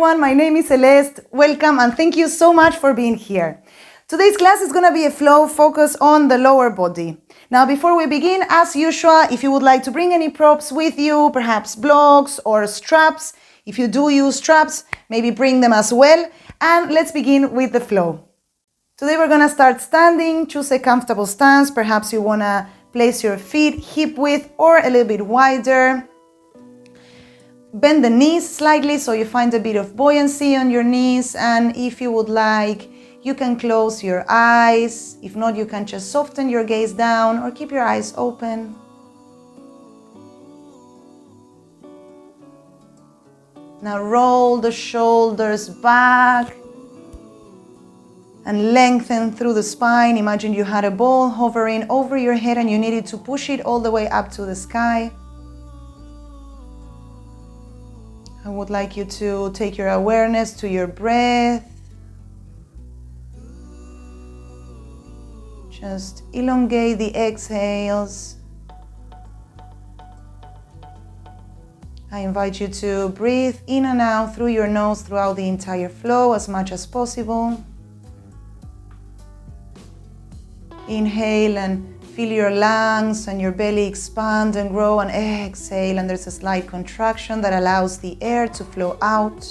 everyone, my name is Celeste. Welcome and thank you so much for being here. Today's class is going to be a flow focused on the lower body. Now before we begin, as usual, if you would like to bring any props with you, perhaps blocks or straps, if you do use straps, maybe bring them as well. And let's begin with the flow. Today we're going to start standing. Choose a comfortable stance. Perhaps you want to place your feet hip width or a little bit wider. Bend the knees slightly so you find a bit of buoyancy on your knees, and if you would like, you can close your eyes. If not, you can just soften your gaze down or keep your eyes open. Now roll the shoulders back and lengthen through the spine. Imagine you had a ball hovering over your head and you needed to push it all the way up to the sky. I would like you to take your awareness to your breath. Just elongate the exhales. I invite you to breathe in and out through your nose throughout the entire flow as much as possible. Inhale and feel your lungs and your belly expand and grow, and exhale, and there's a slight contraction that allows the air to flow out.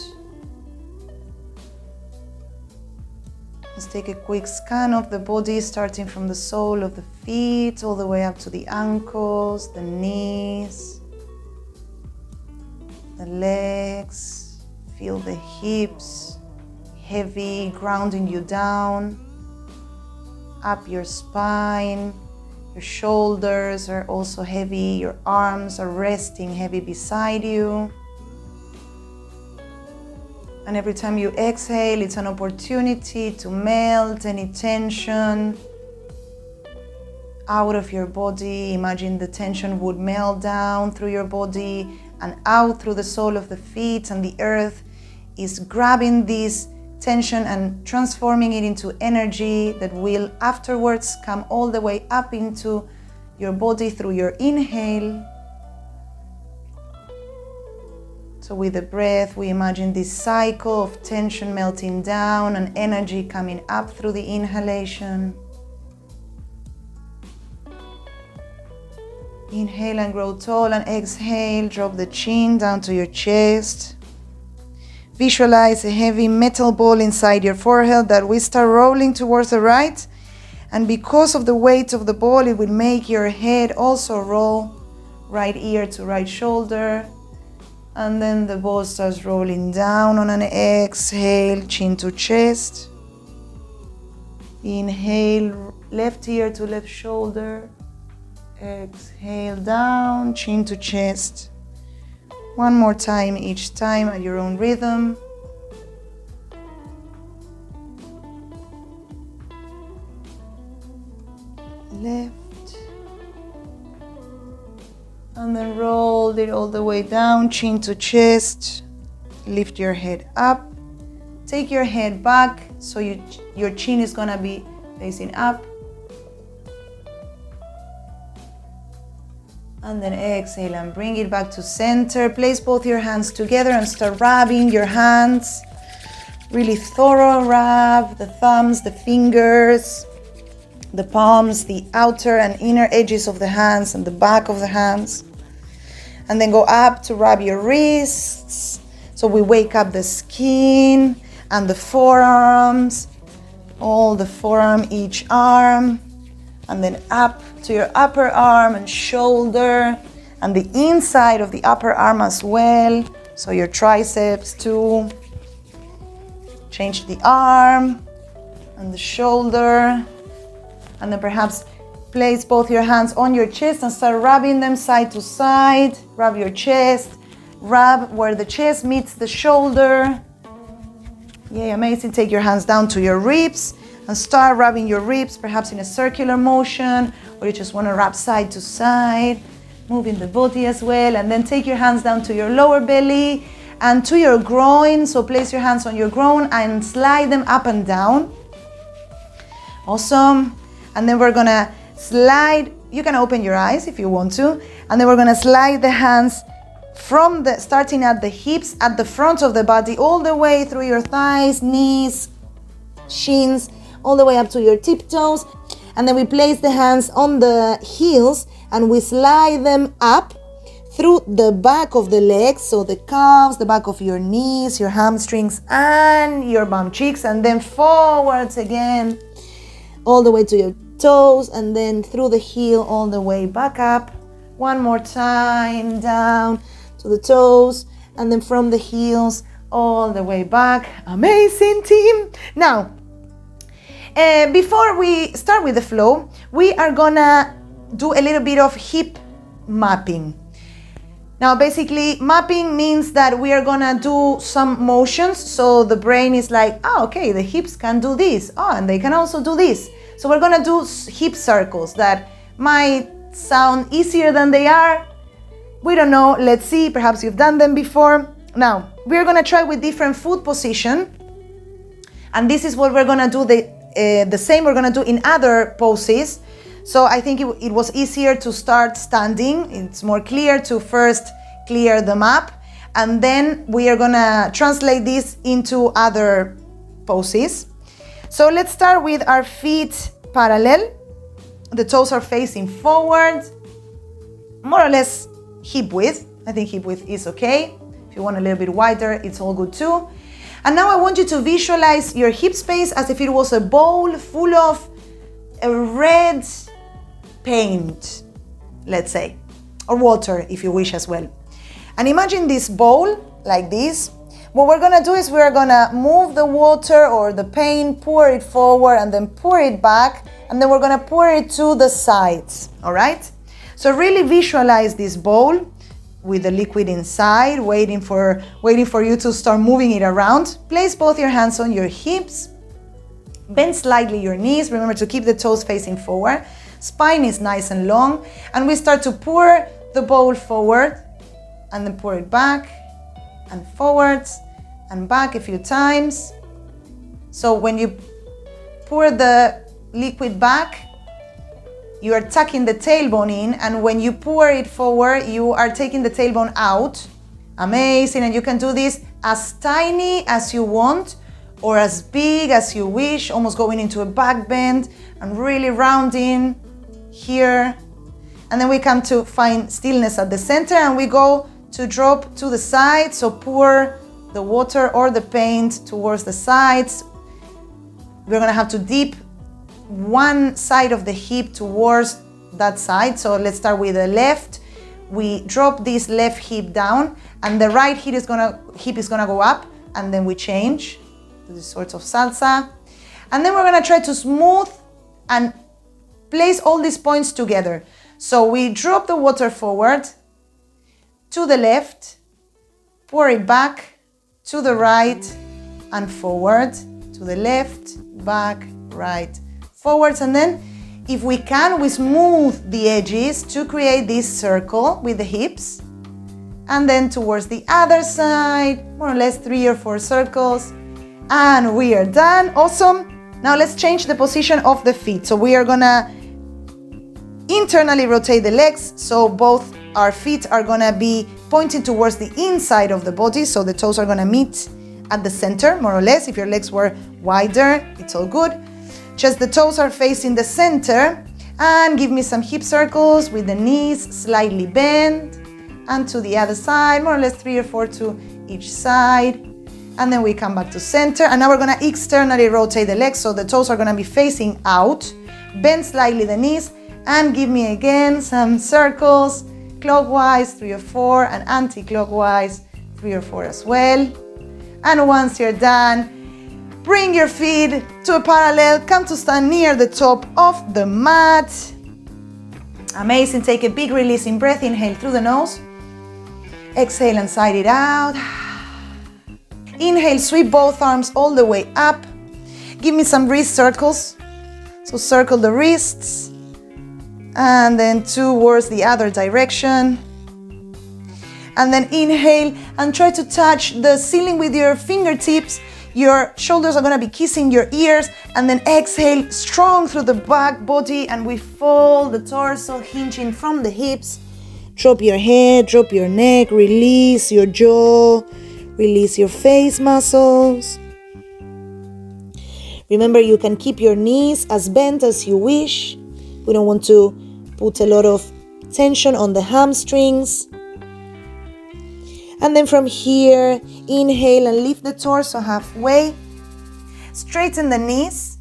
Let's take a quick scan of the body, starting from the sole of the feet all the way up to the ankles, the knees, the legs. Feel the hips heavy, grounding you down, up your spine. Your shoulders are also heavy, your arms are resting heavy beside you. And every time you exhale, it's an opportunity to melt any tension out of your body. Imagine the tension would melt down through your body and out through the sole of the feet, and the earth is grabbing this tension and transforming it into energy that will afterwards come all the way up into your body through your inhale. So with the breath, we imagine this cycle of tension melting down and energy coming up through the inhalation. Inhale and grow tall, and exhale, drop the chin down to your chest. Visualize a heavy metal ball inside your forehead that will start rolling towards the right. And because of the weight of the ball, it will make your head also roll, right ear to right shoulder. And then the ball starts rolling down on an exhale, chin to chest. Inhale, left ear to left shoulder. Exhale down, chin to chest. One more time, each time at your own rhythm. Left. And then roll it all the way down, chin to chest. Lift your head up. Take your head back so your chin is gonna be facing up. And then exhale and bring it back to center. Place both your hands together and start rubbing your hands. Really thorough rub, the thumbs, the fingers, the palms, the outer and inner edges of the hands and the back of the hands. And then go up to rub your wrists. So we wake up the skin and the forearms, all the forearm, each arm. And then up to your upper arm and shoulder, and the inside of the upper arm as well. So your triceps too. Change the arm and the shoulder. And then perhaps place both your hands on your chest and start rubbing them side to side. Rub your chest. Rub where the chest meets the shoulder. Yay, amazing. Take your hands down to your ribs and start rubbing your ribs, perhaps in a circular motion, or you just want to rub side to side, moving the body as well. And then take your hands down to your lower belly and to your groin. So place your hands on your groin and slide them up and down. Awesome. And then we're gonna slide, you can open your eyes if you want to, and then we're gonna slide the hands starting at the hips, at the front of the body, all the way through your thighs, knees, shins, all the way up to your tiptoes. And then we place the hands on the heels and we slide them up through the back of the legs, so the calves, the back of your knees, your hamstrings, and your bum cheeks, and then forwards again, all the way to your toes, and then through the heel all the way back up. One more time, down to the toes, and then from the heels all the way back. Amazing, team. Now, before we start with the flow, we are gonna do a little bit of hip mapping. Now, basically, mapping means that we are gonna do some motions, so the brain is like, oh, okay, the hips can do this, oh, and they can also do this. So we're gonna do hip circles that might sound easier than they are. We don't know, let's see, perhaps you've done them before. Now, we're gonna try with different foot position, and this is what we're gonna do, the same we're gonna do in other poses. So I think it was easier to start standing. It's more clear to first clear the map, and then we are gonna translate this into other poses. So let's start with our feet parallel. The toes are facing forward, more or less hip width. I think hip width is okay. If you want a little bit wider, it's all good too. And now I want you to visualize your hip space as if it was a bowl full of a red paint, let's say, or water if you wish as well. And imagine this bowl like this. What we're gonna do is we're gonna move the water or the paint, pour it forward and then pour it back, and then we're gonna pour it to the sides, all right? So really visualize this bowl with the liquid inside, waiting for you to start moving it around. Place both your hands on your hips, bend slightly your knees, remember to keep the toes facing forward. Spine is nice and long, and we start to pour the bowl forward and then pour it back and forwards and back a few times. So when you pour the liquid back, you are tucking the tailbone in, and when you pour it forward, you are taking the tailbone out. Amazing, and you can do this as tiny as you want or as big as you wish, almost going into a back bend and really rounding here. And then we come to find stillness at the center, and we go to drop to the side. So pour the water or the paint towards the sides. We're gonna have to dip one side of the hip towards that side. So let's start with the left. We drop this left hip down, and the right hip is gonna go up, and then we change to this sort of salsa. And then we're gonna try to smooth and place all these points together. So we drop the water forward to the left, pour it back to the right and forward, to the left, back, right, forwards. And then if we can, we smooth the edges to create this circle with the hips. And then towards the other side, more or less 3 or 4 circles. And we are done. Awesome. Now let's change the position of the feet. So we are gonna internally rotate the legs, so both our feet are gonna be pointing towards the inside of the body, so the toes are gonna meet at the center, more or less. If your legs were wider, it's all good. Just the toes are facing the center, and give me some hip circles with the knees slightly bent, and to the other side, more or less 3 or 4 to each side. And then we come back to center, and now we're gonna externally rotate the legs, so the toes are gonna be facing out. Bend slightly the knees, and give me again some circles, clockwise 3 or 4, and anti-clockwise 3 or 4 as well. And once you're done, bring your feet to a parallel, come to stand near the top of the mat. Amazing, take a big releasing breath, inhale through the nose. Exhale and side it out. Inhale, sweep both arms all the way up. Give me some wrist circles. So circle the wrists, and then towards the other direction. And then inhale and try to touch the ceiling with your fingertips. Your shoulders are gonna be kissing your ears, and then exhale strong through the back body, and we fold the torso, hinging from the hips. Drop your head, drop your neck, release your jaw, release your face muscles. Remember, you can keep your knees as bent as you wish. We don't want to put a lot of tension on the hamstrings. And then from here, inhale and lift the torso halfway. Straighten the knees.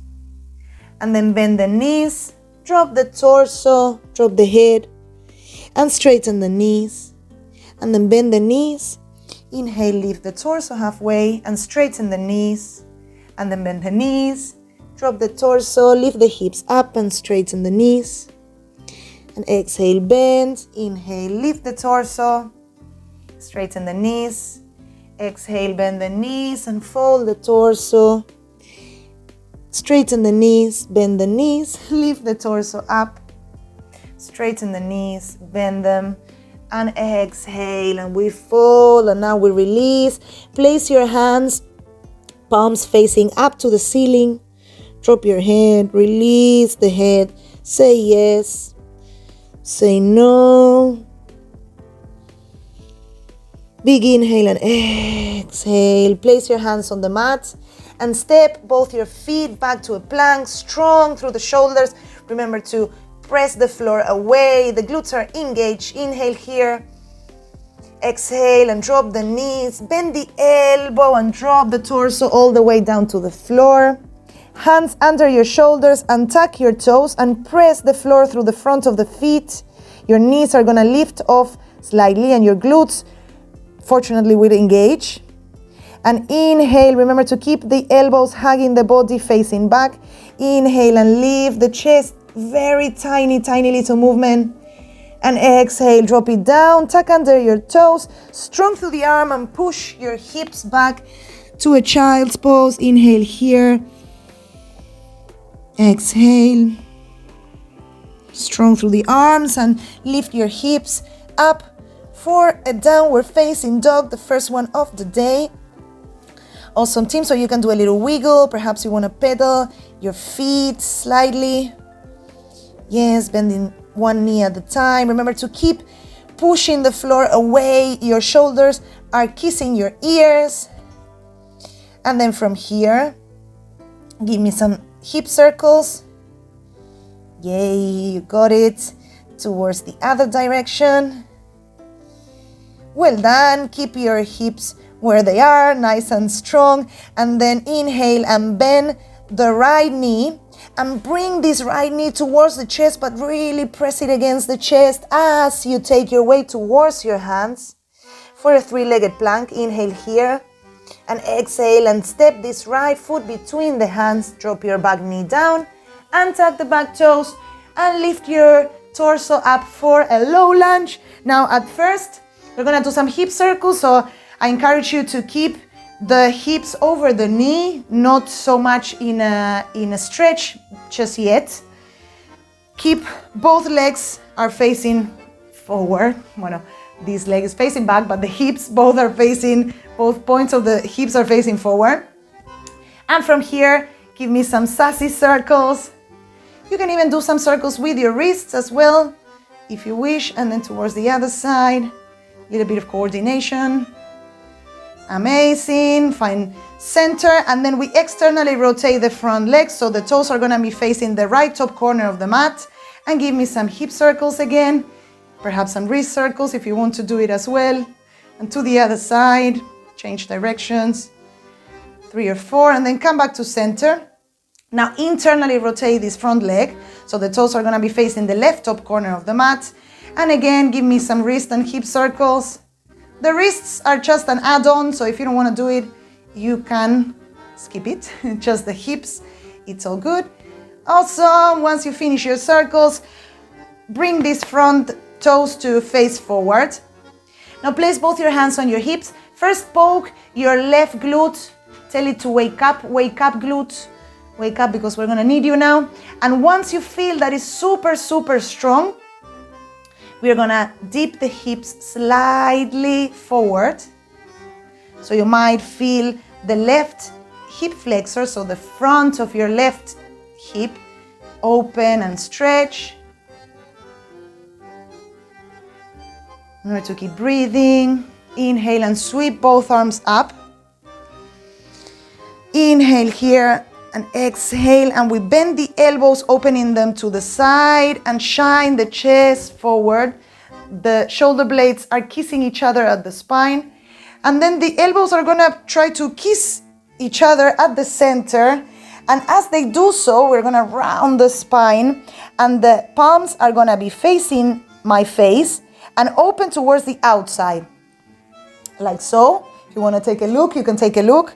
And then bend the knees. Drop the torso, drop the head. And straighten the knees. And then bend the knees. Inhale, lift the torso halfway and straighten the knees. And then bend the knees. Drop the torso, lift the hips up and straighten the knees. And exhale, bend. Inhale, lift the torso. Straighten the knees. Exhale, bend the knees and fold the torso. Straighten the knees, bend the knees, lift the torso up. Straighten the knees, bend them, and exhale, and we fold, and now we release. Place your hands, palms facing up to the ceiling. Drop your head, release the head. Say yes, say no. Big inhale and exhale. Place your hands on the mat and step both your feet back to a plank, strong through the shoulders. Remember to press the floor away. The glutes are engaged. Inhale here. Exhale and drop the knees. Bend the elbow and drop the torso all the way down to the floor. Hands under your shoulders and tuck your toes and press the floor through the front of the feet. Your knees are going to lift off slightly and your glutes fortunately will engage. And inhale, remember to keep the elbows hugging the body, facing back. Inhale and lift the chest, very tiny little movement. And exhale, drop it down, tuck under your toes, strong through the arm and push your hips back to a child's pose. Inhale here. Exhale. Strong through the arms and lift your hips up for a downward facing dog, the first one of the day. Awesome, team. So you can do a little wiggle. Perhaps you want to pedal your feet slightly. Yes, bending one knee at a time. Remember to keep pushing the floor away. Your shoulders are kissing your ears. And then from here, give me some hip circles. Yay, you got it. Towards the other direction. Well done. Keep your hips where they are, nice and strong. And then inhale and bend the right knee. And bring this right knee towards the chest, but really press it against the chest as you take your way towards your hands. For a three-legged plank, inhale here. And exhale and step this right foot between the hands. Drop your back knee down and tuck the back toes. And lift your torso up for a low lunge. Now at first, we're going to do some hip circles, so I encourage you to keep the hips over the knee, not so much in a stretch just yet. Keep both legs are facing forward. Well, this leg is facing back, but the hips both points of the hips are facing forward. And from here, give me some sassy circles. You can even do some circles with your wrists as well, if you wish, and then towards the other side. Little bit of coordination. Amazing. Find center, and then we externally rotate the front legs, so the toes are going to be facing the right top corner of the mat. And give me some hip circles again, perhaps some wrist circles if you want to do it as well. And to the other side, change directions, 3 or 4, and then come back to center. Now internally rotate this front leg, so the toes are going to be facing the left top corner of the mat. And again, give me some wrist and hip circles. The wrists are just an add-on, so if you don't want to do it, you can skip it. Just the hips, it's all good. Also, once you finish your circles, bring these front toes to face forward. Now place both your hands on your hips. First poke your left glute. Tell it to wake up glute. Wake up, because we're gonna need you now. And once you feel that is super strong, we're gonna dip the hips slightly forward. So you might feel the left hip flexor, so the front of your left hip, open and stretch. Remember to keep breathing. Inhale and sweep both arms up. Inhale here and exhale, and we bend the elbows, opening them to the side and shine the chest forward. The shoulder blades are kissing each other at the spine. And then the elbows are gonna try to kiss each other at the center. And as they do so, we're gonna round the spine, and the palms are gonna be facing my face and open towards the outside. Like so. If you wanna take a look, you can take a look.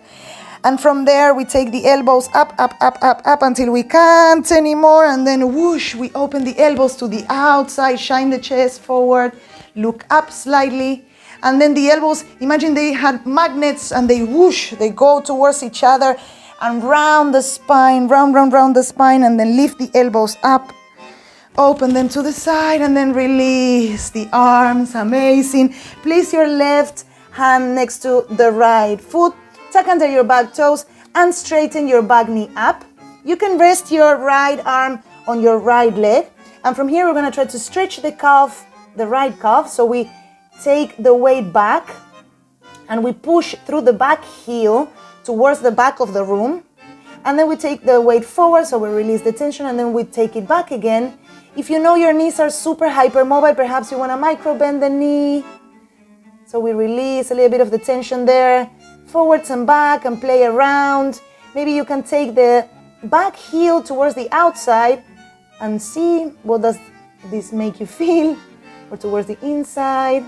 And from there, we take the elbows up, up, up, up, up until we can't anymore. And then whoosh, we open the elbows to the outside, shine the chest forward, look up slightly. And then the elbows, imagine they had magnets and they whoosh, they go towards each other and round the spine, round the spine, and then lift the elbows up. Open them to the side and then release the arms. Amazing. Place your left hand next to the right foot. Tuck under your back toes and straighten your back knee up. You can rest your right arm on your right leg. And from here, we're going to try to stretch the calf, the right calf. So we take the weight back and we push through the back heel towards the back of the room. And then we take the weight forward. So we release the tension and then we take it back again. If you know your knees are super hypermobile, perhaps you want to micro bend the knee. So we release a little bit of the tension there. Forwards and back and play around. Maybe you can take the back heel towards the outside and see what does this make you feel, or towards the inside,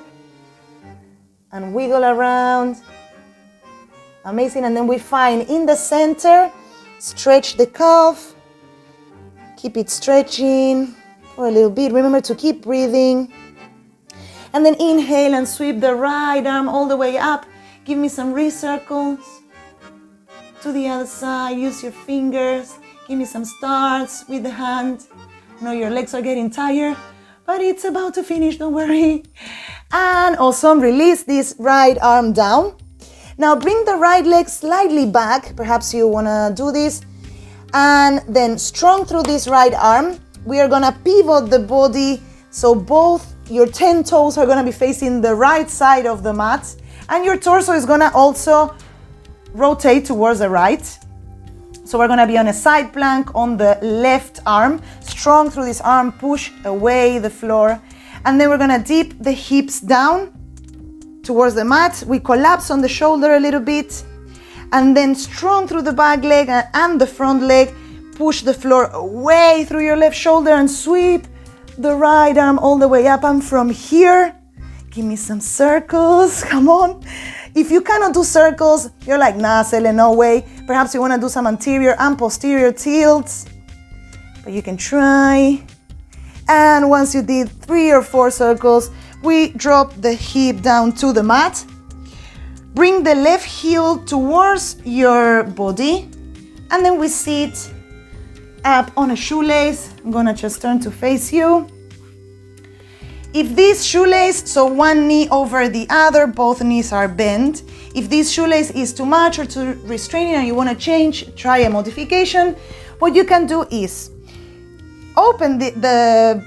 and wiggle around. Amazing. And then we find in the center, stretch the calf, keep it stretching for a little bit. Remember to keep breathing. And then inhale and sweep the right arm all the way up. Give me some wrist circles to the other side. Use your fingers. Give me some stars with the hand. I know your legs are getting tired, but it's about to finish, don't worry. And awesome, release this right arm down. Now bring the right leg slightly back. Perhaps you wanna do this. And then strong through this right arm. We are gonna pivot the body, so both your 10 toes are gonna be facing the right side of the mat. And your torso is gonna also rotate towards the right. So we're gonna be on a side plank on the left arm, strong through this arm, push away the floor. And then we're gonna dip the hips down towards the mat. We collapse on the shoulder a little bit. And then strong through the back leg and the front leg, push the floor away through your left shoulder and sweep the right arm all the way up. And from here, give me some circles, come on. If you cannot do circles, you're like, nah, Cele, no way. Perhaps you wanna do some anterior and posterior tilts, but you can try. And once you did 3 or 4 circles, we drop the hip down to the mat. Bring the left heel towards your body, and then we sit up on a shoelace. I'm gonna just turn to face you. If this shoelace, so one knee over the other, both knees are bent. If this shoelace is too much or too restraining and you want to change, try a modification. What you can do is open the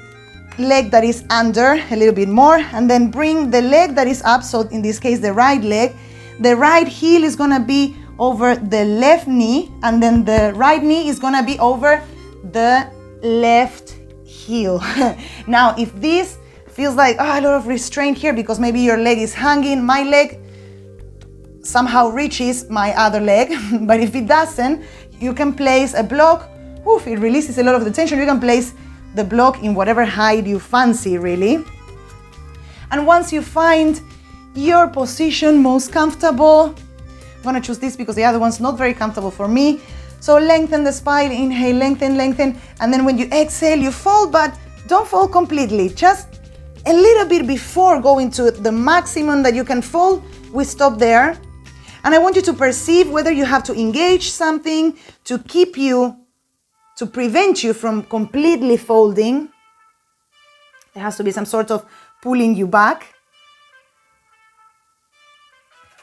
leg that is under a little bit more and then bring the leg that is up. So in this case, the right leg, the right heel is going to be over the left knee, and then the right knee is going to be over the left heel. Now, if this feels like a lot of restraint here because maybe your leg is hanging, my leg somehow reaches my other leg, but if it doesn't, you can place a block. Oof, it releases a lot of the tension. You can place the block in whatever height you fancy, really. And once you find your position most comfortable, I'm gonna choose this because the other one's not very comfortable for me. So lengthen the spine, inhale, lengthen, lengthen, and then when you exhale, you fold, but don't fold completely. Just a little bit before going to the maximum that you can fold, we stop there. And I want you to perceive whether you have to engage something to keep you, to prevent you from completely folding. There has to be some sort of pulling you back.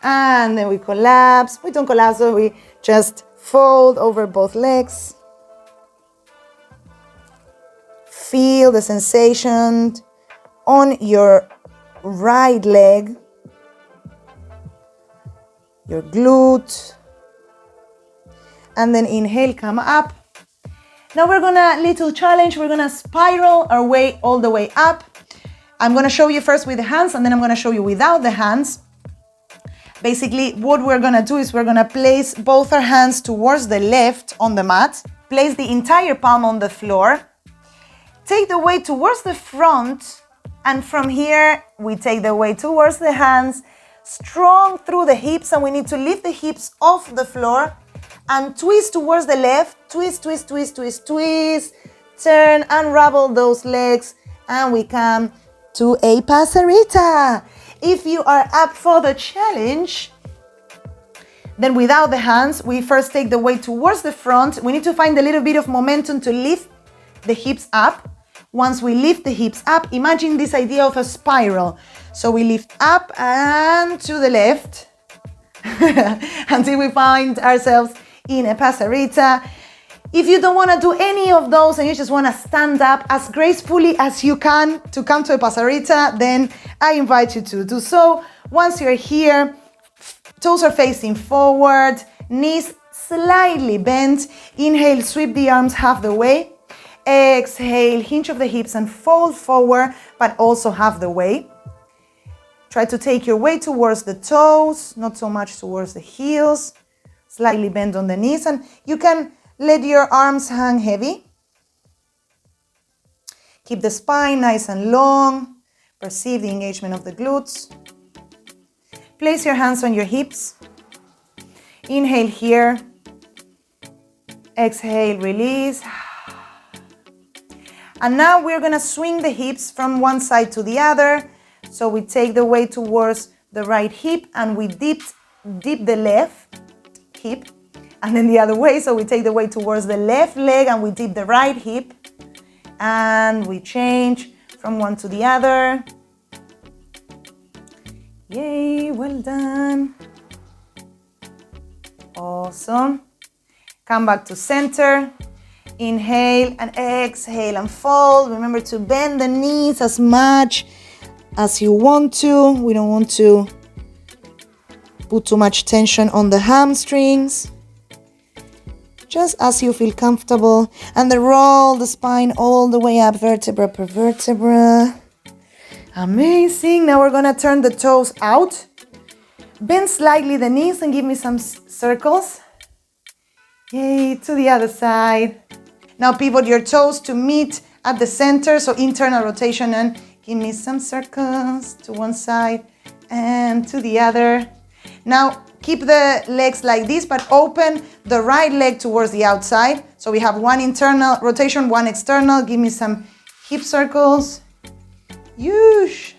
And then we collapse. We don't collapse, so we just fold over both legs. Feel the sensation on your right leg, your glute, and then inhale, come up. Now we're gonna, little challenge, we're gonna spiral our way all the way up. I'm gonna show you first with the hands, and then I'm gonna show you without the hands. Basically, what we're gonna do is we're gonna place both our hands towards the left on the mat, place the entire palm on the floor, take the weight towards the front, and from here, we take the weight towards the hands, strong through the hips, and we need to lift the hips off the floor, and twist towards the left, twist, twist, twist, twist, twist, turn, unravel those legs, and we come to a passerita. If you are up for the challenge, then without the hands, we first take the weight towards the front. We need to find a little bit of momentum to lift the hips up. Once we lift the hips up, imagine this idea of a spiral. So we lift up and to the left until we find ourselves in a passerita. If you don't want to do any of those and you just want to stand up as gracefully as you can to come to a passerita, then I invite you to do so. Once you're here, toes are facing forward, knees slightly bent. Inhale, sweep the arms half the way. Exhale, hinge of the hips and fold forward, but also half the way. Try to take your weight towards the toes, not so much towards the heels. Slightly bend on the knees, and you can let your arms hang heavy. Keep the spine nice and long. Perceive the engagement of the glutes. Place your hands on your hips. Inhale here. Exhale, release. And now we're gonna swing the hips from one side to the other. So we take the weight towards the right hip and we dip the left hip, and then the other way. So we take the weight towards the left leg and we dip the right hip, and we change from one to the other. Yay, well done. Awesome. Come back to center. Inhale and exhale and fold. Remember to bend the knees as much as you want to. We don't want to put too much tension on the hamstrings. Just as you feel comfortable. And then roll the spine all the way up, vertebra per vertebra. Amazing. Now we're gonna turn the toes out. Bend slightly the knees and give me some circles. Yay, to the other side. Now pivot your toes to meet at the center, so internal rotation, and give me some circles to one side and to the other. Now keep the legs like this, but open the right leg towards the outside. So we have one internal rotation, one external. Give me some hip circles. Yoosh.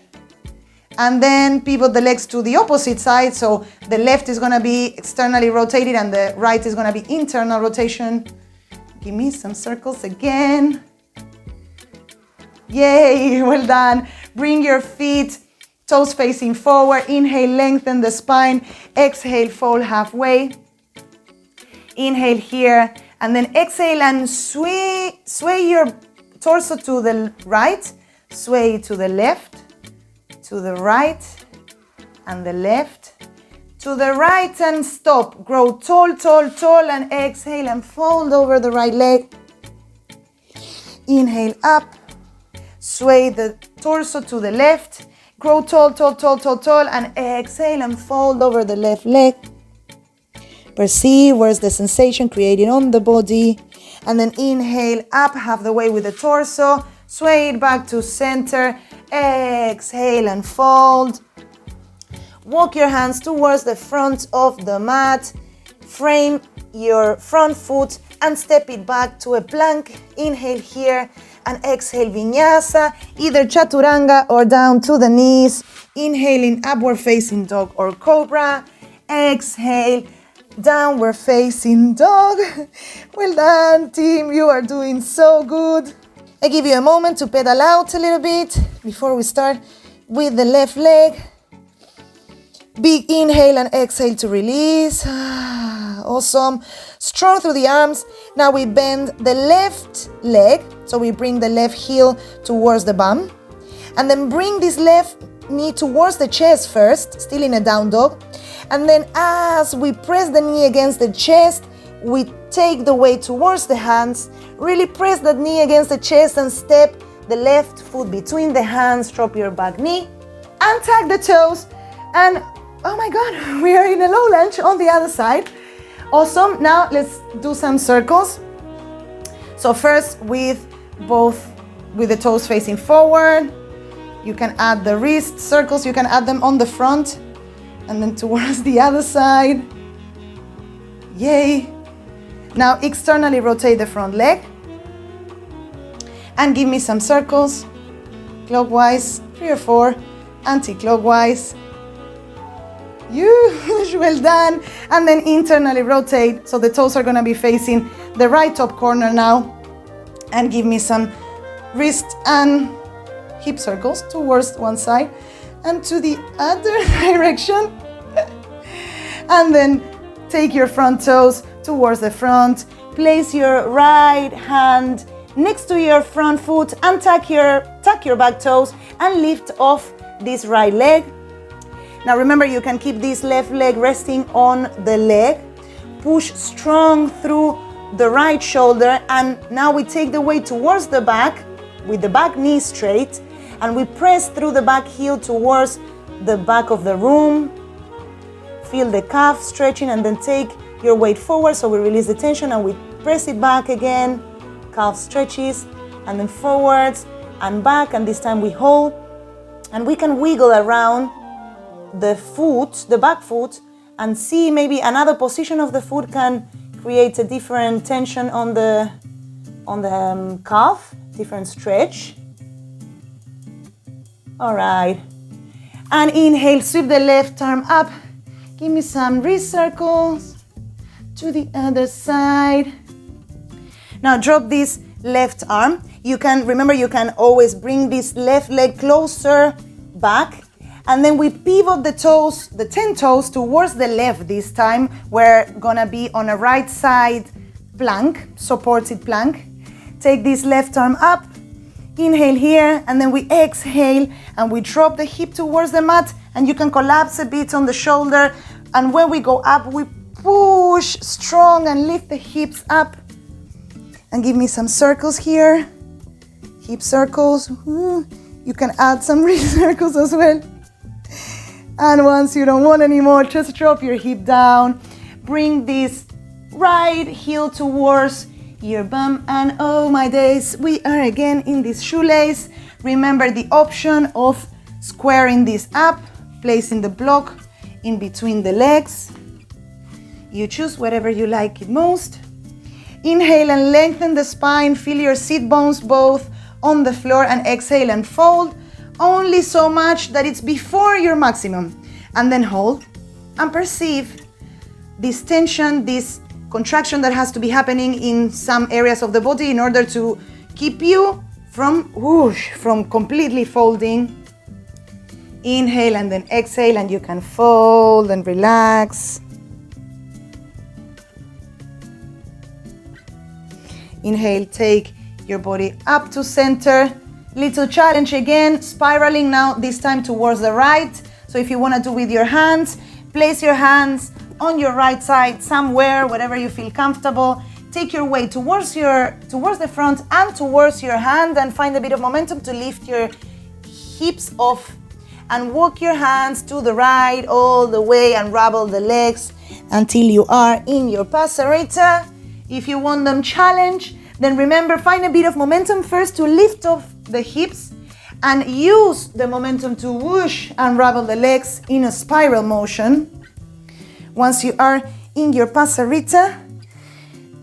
And then pivot the legs to the opposite side. So the left is gonna be externally rotated and the right is gonna be internal rotation. Give me some circles again. Yay, well done. Bring your feet, toes facing forward. Inhale, lengthen the spine. Exhale, fold halfway. Inhale here, and then exhale and sway your torso to the right, sway to the left, to the right, and the left, to the right, and stop. Grow tall, tall, tall, and exhale and fold over the right leg. Inhale up, sway the torso to the left, grow tall, tall, tall, tall, tall, and exhale and fold over the left leg. Perceive where's the sensation created on the body. And then inhale up half the way with the torso. Sway it back to center. Exhale and fold. Walk your hands towards the front of the mat. Frame your front foot and step it back to a plank. Inhale here and exhale vinyasa, either chaturanga or down to the knees. Inhaling upward facing dog or cobra. Exhale, downward facing dog. Well done, team, you are doing so good. I give you a moment to pedal out a little bit before we start with the left leg. Big inhale and exhale to release. Awesome. Strong through the arms. Now we bend the left leg. So we bring the left heel towards the bum. And then bring this left knee towards the chest first, still in a down dog. And then as we press the knee against the chest, we take the weight towards the hands. Really press that knee against the chest and step the left foot between the hands. Drop your back knee. Untuck the toes. And oh my God, we are in a low lunge on the other side. Awesome. Now let's do some circles. So first with the toes facing forward. You can add the wrist circles. You can add them on the front and then towards the other side. Yay. Now externally rotate the front leg and give me some circles, clockwise, 3 or 4, anti-clockwise. Huge, well done. And then internally rotate, so the toes are gonna be facing the right top corner now. And give me some wrist and hip circles towards one side and to the other direction. And then take your front toes towards the front. Place your right hand next to your front foot and tuck your back toes and lift off this right leg. Now remember, you can keep this left leg resting on the leg. Push strong through the right shoulder, and now we take the weight towards the back with the back knee straight, and we press through the back heel towards the back of the room. Feel the calf stretching, and then take your weight forward, so we release the tension and we press it back again. Calf stretches, and then forwards and back, and this time we hold, and we can wiggle around the foot, the back foot, and see maybe another position of the foot can create a different tension on the calf, different stretch. All right, and inhale, sweep the left arm up. Give me some wrist circles to the other side. Now drop this left arm. You can always bring this left leg closer back, and then we pivot the toes, the 10 toes towards the left this time. We're gonna be on a right side plank, supported plank. Take this left arm up, inhale here, and then we exhale and we drop the hip towards the mat, and you can collapse a bit on the shoulder, and when we go up, we push strong and lift the hips up. And give me some circles here, hip circles. You can add some wrist circles as well. And once you don't want anymore, just drop your hip down. Bring this right heel towards your bum, and oh my days, we are again in this shoelace. Remember the option of squaring this up, placing the block in between the legs. You choose whatever you like it most. Inhale and lengthen the spine. Feel your sit bones both on the floor, and exhale and fold only so much that it's before your maximum. And then hold and perceive this tension, this contraction that has to be happening in some areas of the body in order to keep you from completely folding. Inhale and then exhale, and you can fold and relax. Inhale, take your body up to center. Little challenge again, spiraling now, this time towards the right. So if you want to do with your hands, place your hands on your right side somewhere, wherever you feel comfortable. Take your weight towards the front and towards your hand, and find a bit of momentum to lift your hips off, and walk your hands to the right all the way and wobble the legs until you are in your Pasarita. If you want them challenge, then remember, find a bit of momentum first to lift off the hips, and use the momentum to whoosh and wobble the legs in a spiral motion. Once you are in your Pasarita,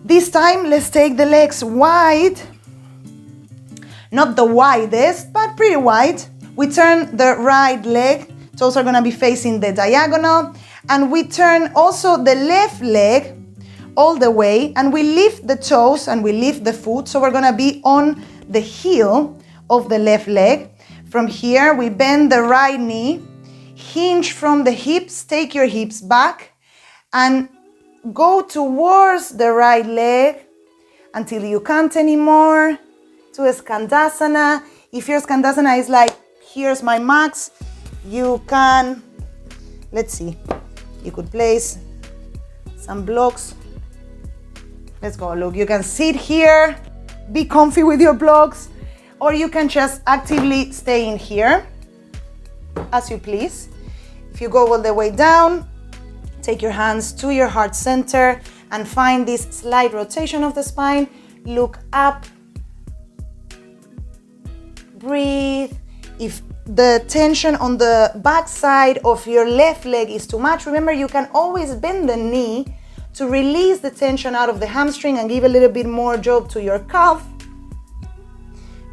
this time let's take the legs wide. Not the widest, but pretty wide. We turn the right leg, toes are gonna be facing the diagonal, and we turn also the left leg all the way, and we lift the toes and we lift the foot, so we're gonna be on the heel of the left leg. From here, we bend the right knee, hinge from the hips, take your hips back, and go towards the right leg until you can't anymore, to a Skandasana. If your Skandasana is like, here's my max, You can, let's see, you could place some blocks. Let's go, look, you can sit here, be comfy with your blocks, or you can just actively stay in here, as you please. If you go all the way down, take your hands to your heart center and find this slight rotation of the spine. Look up, breathe. If the tension on the back side of your left leg is too much, remember you can always bend the knee to release the tension out of the hamstring and give a little bit more job to your calf.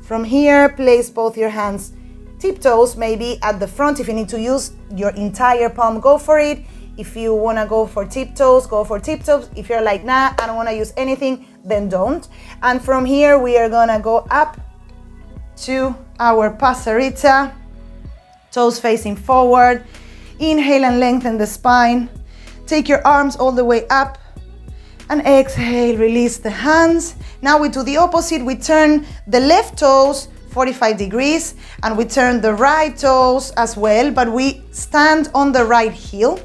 From here, place both your hands tiptoes, maybe at the front. If you need to use your entire palm, go for it. If you want to go for tiptoes, go for tiptoes. If you're like, nah, I don't want to use anything, then don't. And from here, we are going to go up to our passerita, toes facing forward. Inhale and lengthen the spine. Take your arms all the way up and exhale, release the hands. Now we do the opposite. We turn the left toes 45 degrees and we turn the right toes as well, but we stand on the right heel.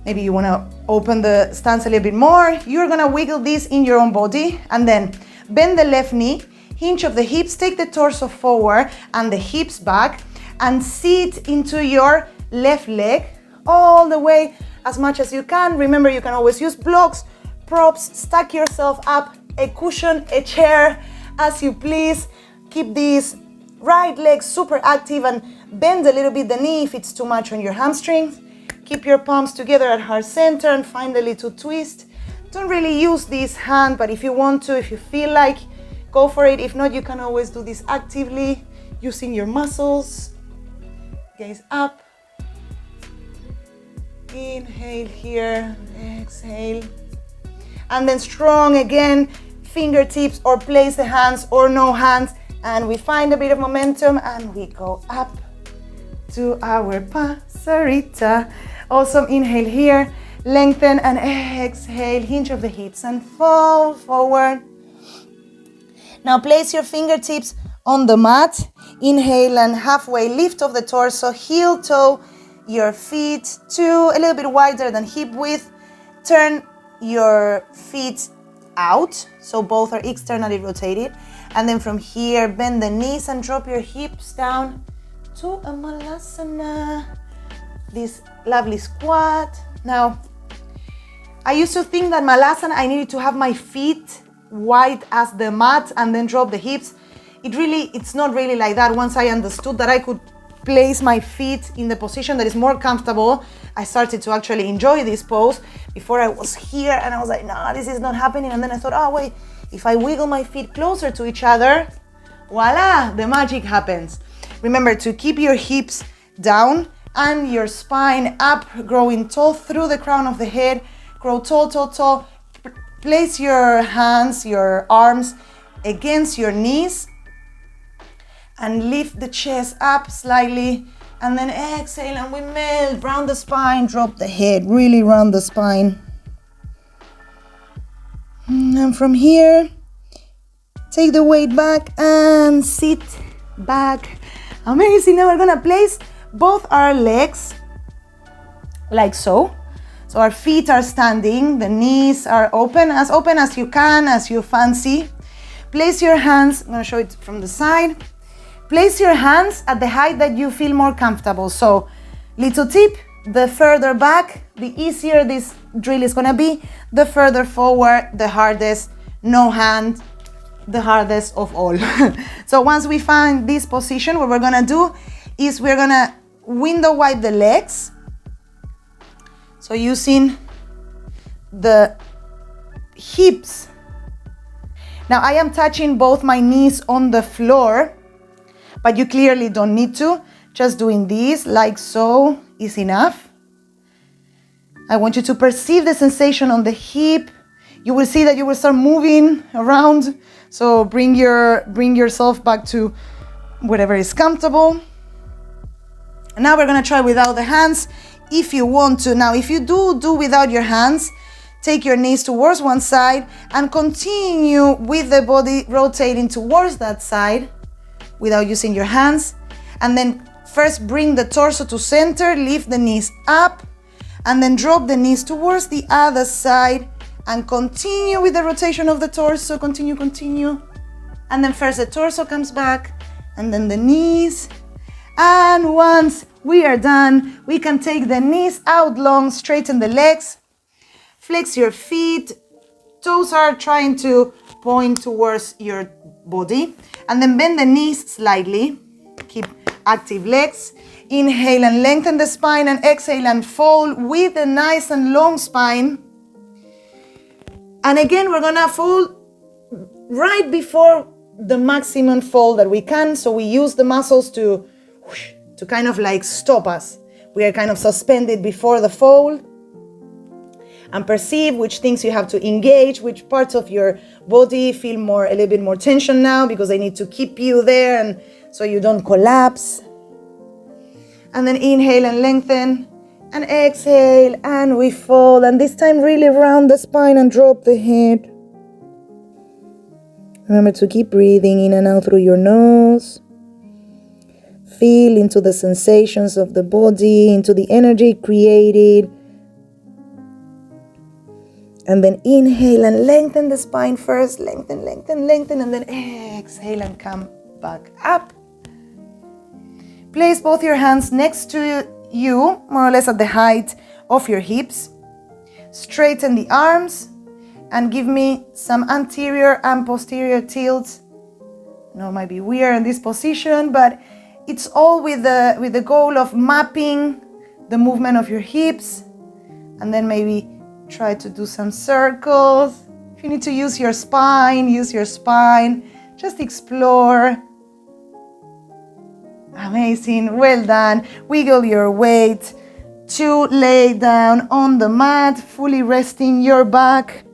Maybe you want to open the stance a little bit more. You're going to wiggle this in your own body and then bend the left knee, hinge of the hips, take the torso forward and the hips back and sit into your left leg all the way as much as you can. Remember, you can always use blocks, props, stack yourself up, a cushion, a chair, as you please. Keep this right leg super active and bend a little bit the knee if it's too much on your hamstrings. Keep your palms together at heart center and find a little twist. Don't really use this hand, but if you want to, if you feel like, go for it. If not, you can always do this actively using your muscles. Gaze up. Inhale here, exhale. And then strong again, fingertips or place the hands or no hands. And we find a bit of momentum and we go up to our passerita. Awesome, inhale here, lengthen and exhale, hinge of the hips and fall forward. Now place your fingertips on the mat. Inhale and halfway lift of the torso, heel toe, your feet to a little bit wider than hip width. Turn your feet out, so both are externally rotated. And then from here, bend the knees and drop your hips down to a malasana. This lovely squat. Now, I used to think that malasana, I needed to have my feet wide as the mat and then drop the hips. It's not really like that. Once I understood that I could place my feet in the position that is more comfortable, I started to actually enjoy this pose. Before I was here and I was like, nah, this is not happening. And then I thought, oh wait, if I wiggle my feet closer to each other, voila, the magic happens. Remember to keep your hips down and your spine up, growing tall through the crown of the head. Grow tall, tall, tall. Place your hands, your arms against your knees and lift the chest up slightly. And then exhale and we melt, round the spine, drop the head, really round the spine. And from here, take the weight back and sit back. Amazing. Now we're gonna place both our legs like so. So our feet are standing, the knees are open as you can, as you fancy. Place your hands, I'm gonna show it from the side. Place your hands at the height that you feel more comfortable. So, little tip, the further back, the easier this drill is gonna be. The further forward, the hardest. No hand, the hardest of all. So once we find this position, what we're gonna do is we're gonna window wipe the legs. So using the hips. Now I am touching both my knees on the floor, but you clearly don't need to. Just doing this like so is enough. I want you to perceive the sensation on the hip. You will see that you will start moving around. So bring yourself back to whatever is comfortable. And now we're gonna try without the hands if you want to. Now, if you do without your hands, take your knees towards one side and continue with the body rotating towards that side without using your hands. And then First, bring the torso to center, lift the knees up, and then drop the knees towards the other side and continue with the rotation of the torso. Continue. And then first the torso comes back and then the knees. And once we are done, we can take the knees out long, straighten the legs, flex your feet. Toes are trying to point towards your body. And then bend the knees slightly. Keep active legs. Inhale and lengthen the spine, and exhale and fold with a nice and long spine. And again, we're gonna fold right before the maximum fold that we can. So we use the muscles to kind of like stop us. We are kind of suspended before the fold. And perceive which things you have to engage, which parts of your body feel a little bit more tension now, because they need to keep you there and so you don't collapse. And then inhale and lengthen, and exhale, and we fold. And this time really round the spine and drop the head. Remember to keep breathing in and out through your nose. Feel into the sensations of the body, into the energy created. And then inhale and lengthen the spine first. Lengthen, and then exhale and come back up. Place both your hands next to you, more or less at the height of your hips. Straighten the arms and give me some anterior and posterior tilts. I know it might be weird in this position, but it's all with the goal of mapping the movement of your hips. And then maybe try to do some circles. If you need to use your spine, use your spine. Just explore. Amazing, well done. Wiggle your weight to lay down on the mat, fully resting your back.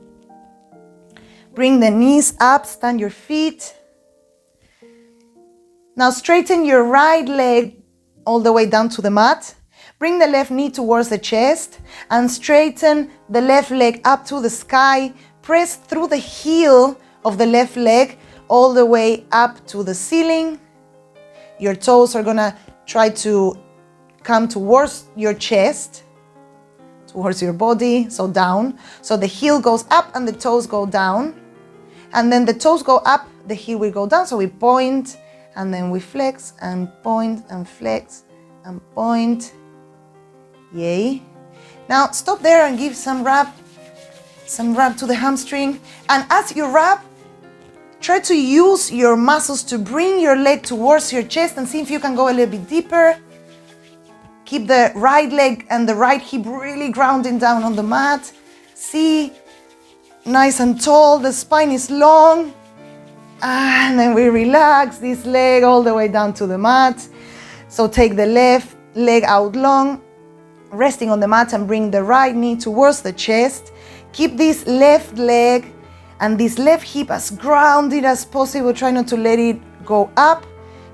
Bring the knees up, stand your feet. Now straighten your right leg all the way down to the mat. Bring the left knee towards the chest and straighten the left leg up to the sky. Press through the heel of the left leg all the way up to the ceiling. Your toes are gonna try to come towards your chest, towards your body, so down. So the heel goes up and the toes go down. And then the toes go up, the heel will go down. So we point and then we flex and point and flex and point. Yay. Now stop there and give some rub to the hamstring. And as you rub, try to use your muscles to bring your leg towards your chest and see if you can go a little bit deeper. Keep the right leg and the right hip really grounding down on the mat. See, nice and tall, the spine is long. And then we relax this leg all the way down to the mat. So take the left leg out long, resting on the mat, and bring the right knee towards the chest. Keep this left leg and this left hip as grounded as possible. Try not to let it go up.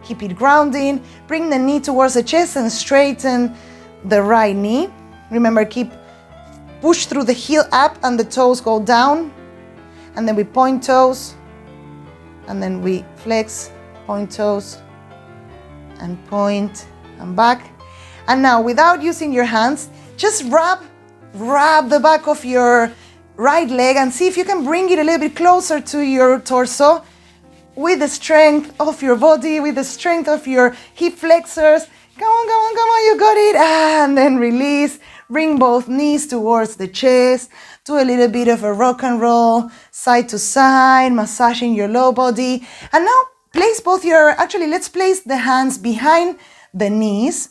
Keep it grounding. Bring the knee towards the chest and straighten the right knee. Remember, push through the heel up and the toes go down. And then we point toes. And then we flex, point toes, and point and back. And now, without using your hands, just rub the back of your right leg and see if you can bring it a little bit closer to your torso with the strength of your body, with the strength of your hip flexors. Come on, you got it. And then release. Bring both knees towards the chest. Do a little bit of a rock and roll, side to side, massaging your low body. And now let's place the hands behind the knees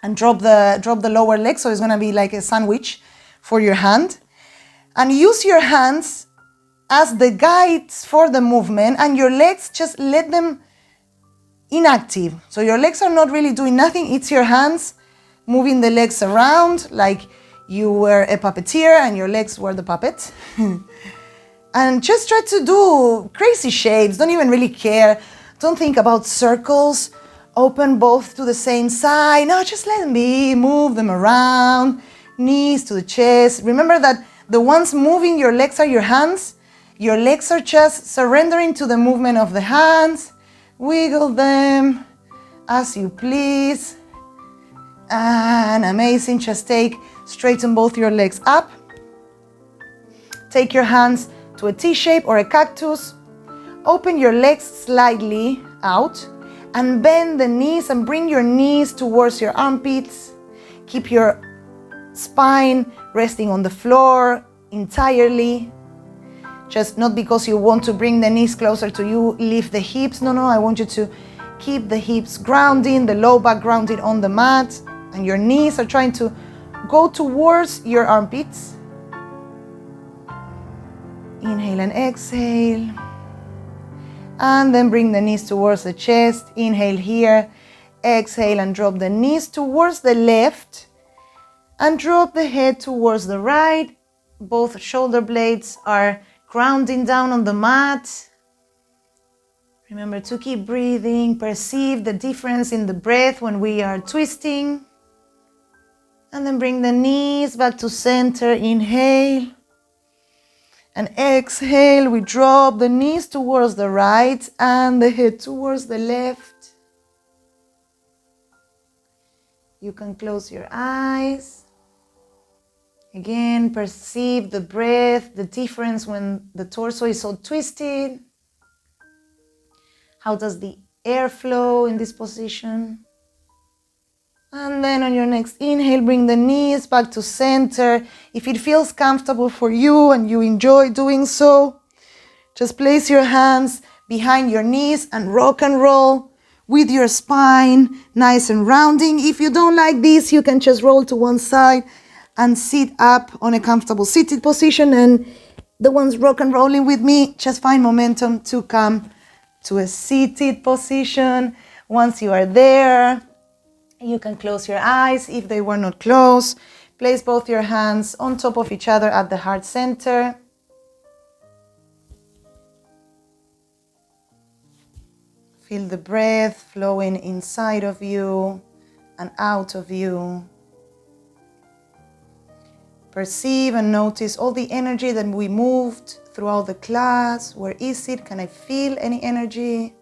and drop the lower leg. So it's gonna be like a sandwich for your hand. And use your hands as the guides for the movement, and your legs, just let them inactive. So your legs are not really doing nothing. It's your hands moving the legs around like you were a puppeteer and your legs were the puppet. And just try to do crazy shapes. Don't even really care. Don't think about circles. Open both to the same side. No, just let them be. Move them around. Knees to the chest. Remember that the ones moving your legs are your hands. Your legs are just surrendering to the movement of the hands. Wiggle them. as you please. And amazing. Just straighten both your legs up. Take your hands to a T shape or a cactus. Open your legs slightly out and bend the knees and bring your knees towards your armpits. Keep your spine resting on the floor entirely. Just not because you want to bring the knees closer to you, lift the hips. No, I want you to keep the hips grounding, the low back grounded on the mat, and your knees are trying to go towards your armpits. Inhale and exhale. And then bring the knees towards the chest. Inhale here. Exhale and drop the knees towards the left. And drop the head towards the right. Both shoulder blades are grounding down on the mat. Remember to keep breathing. Perceive the difference in the breath when we are twisting. And then bring the knees back to center. Inhale. And exhale, we drop the knees towards the right and the head towards the left. You can close your eyes. Again, perceive the breath, the difference when the torso is so twisted. How does the air flow in this position? And then on your next inhale, bring the knees back to center. If it feels comfortable for you and you enjoy doing so, just place your hands behind your knees and rock and roll with your spine nice and rounding. If you don't like this, you can just roll to one side and sit up on a comfortable seated position. And the ones rock and rolling with me, just find momentum to come to a seated position. Once you are there, you can close your eyes if they were not closed. Place both your hands on top of each other at the heart center. Feel the breath flowing inside of you and out of you. Perceive and notice all the energy that we moved throughout the class. Where is it? Can I feel any energy?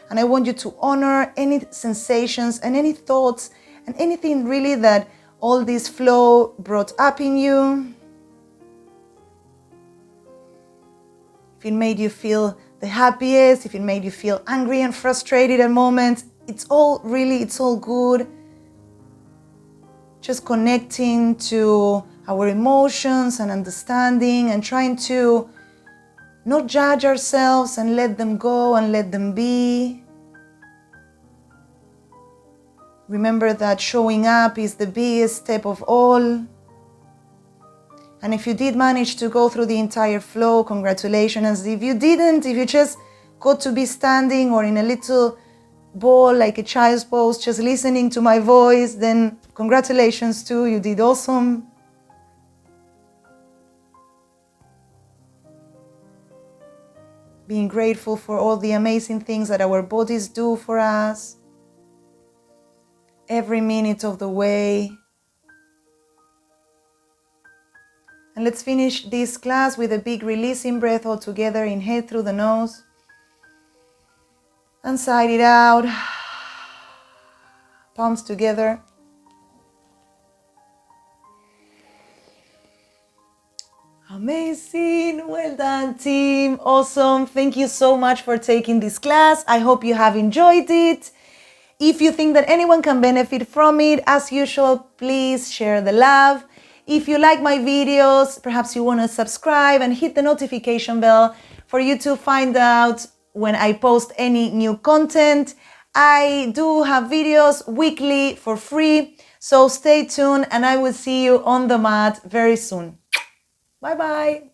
And I want you to honor any sensations and any thoughts and anything really that all this flow brought up in you. If it made you feel the happiest, if it made you feel angry and frustrated at moments, it's all good. Just connecting to our emotions and understanding and trying to not judge ourselves and let them go and let them be. Remember that showing up is the biggest step of all. And if you did manage to go through the entire flow, congratulations. If you didn't, if you just got to be standing or in a little ball like a child's pose, just listening to my voice, then congratulations too, you did awesome. Being grateful for all the amazing things that our bodies do for us. Every minute of the way. And let's finish this class with a big releasing breath all together. Inhale through the nose. And sigh it out. Palms together. Amazing. Well done, team. Awesome. Thank you so much for taking this class. I hope you have enjoyed it. If you think that anyone can benefit from it, as usual, please share the love. If you like my videos, perhaps you want to subscribe and hit the notification bell for you to find out when I post any new content. I do have videos weekly for free, so stay tuned and I will see you on the mat very soon. Bye bye.